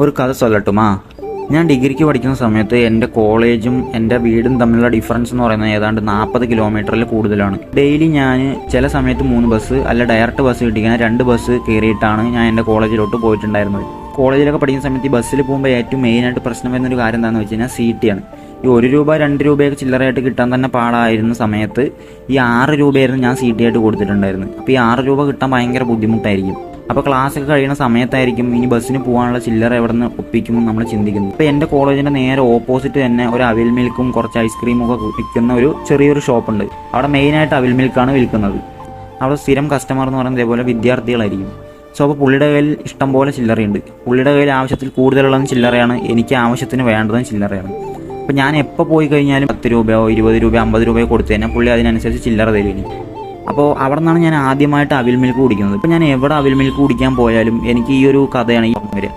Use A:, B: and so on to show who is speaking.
A: ഒരു കഥ ചൊല്ലട്ടുമാ. ഞാൻ ഡിഗ്രിക്ക് പഠിക്കുന്ന സമയത്ത് എൻ്റെ കോളേജും എൻ്റെ വീടും തമ്മിലുള്ള ഡിഫറൻസ് എന്ന് പറയുന്നത് ഏതാണ്ട് 40 കിലോമീറ്ററിൽ കൂടുതലാണ്. ഡെയിലി ഞാൻ ചില സമയത്ത് 3 ബസ് അല്ല ഡയറക്റ്റ് ബസ് കിട്ടിക്കാൻ 2 ബസ് കയറിയിട്ടാണ് ഞാൻ എൻ്റെ കോളേജിലോട്ട് പോയിട്ടുണ്ടായിരുന്നത്. കോളേജിലൊക്കെ പഠിക്കുന്ന സമയത്ത് ഈ ബസ്സിൽ പോകുമ്പോൾ ഏറ്റവും മെയിനായിട്ട് പ്രശ്നം വരുന്നൊരു കാര്യം എന്താണെന്ന് വെച്ച് കഴിഞ്ഞാൽ സീറ്റാണ്. ഈ 1 രൂപ 2 രൂപയൊക്കെ ചില്ലറയായിട്ട് കിട്ടാൻ തന്നെ പാടായിരുന്ന സമയത്ത് ഈ 6 രൂപയായിരുന്നു ഞാൻ സീറ്റായിട്ട് കൊടുത്തിട്ടുണ്ടായിരുന്നത്. അപ്പോൾ ഈ 6 രൂപ കിട്ടാൻ ഭയങ്കര ബുദ്ധിമുട്ടായിരിക്കും. അപ്പോൾ ക്ലാസ്സൊക്കെ കഴിയുന്ന സമയത്തായിരിക്കും ഇനി ബസ്സിന് പോകാനുള്ള ചില്ലറ എവിടെ നിന്ന് ഒപ്പിക്കുമെന്ന് നമ്മൾ ചിന്തിക്കുന്നത്. അപ്പോൾ എൻ്റെ കോളേജിൻ്റെ നേരെ ഓപ്പോസിറ്റ് തന്നെ ഒരു അവിൽ മിൽക്കും കുറച്ച് ഐസ്ക്രീമും ഒക്കെ വിൽക്കുന്ന ഒരു ചെറിയൊരു ഷോപ്പുണ്ട്. അവിടെ മെയിനായിട്ട് അവിൽ മിൽക്കാണ് വിൽക്കുന്നത്. അവിടെ സ്ഥിരം കസ്റ്റമർ എന്ന് പറയുന്നത് ഇതേപോലെ വിദ്യാർത്ഥികളായിരിക്കും. സോ അപ്പോൾ പുള്ളിയുടെ കയ്യിൽ ഇഷ്ടം പോലെ ചില്ലറയുണ്ട്. പുള്ളിയുടെ കയ്യിൽ ആവശ്യത്തിൽ കൂടുതലുള്ളതും ചില്ലറയാണ്, എനിക്ക് ആവശ്യത്തിന് വേണ്ടതും ചില്ലറയാണ്. അപ്പോൾ ഞാൻ എപ്പോൾ പോയി കഴിഞ്ഞാലും 10 രൂപയോ 20 രൂപയോ 50 രൂപയോ കൊടുത്തു കഴിഞ്ഞാൽ പുള്ളി അതിനനുസരിച്ച് ചില്ലറ തരും എനിക്ക്. അപ്പോൾ അവിടെ നിന്നാണ് ഞാൻ ആദ്യമായിട്ട് അവിൽ മിൽക്ക് കുടിക്കുന്നത്. ഇപ്പോൾ ഞാൻ എവിടെ അവിൽ മിൽക്ക് കുടിക്കാൻ പോയാലും എനിക്ക് ഈ ഒരു കഥയാണ് ഈ പറഞ്ഞു വരിക.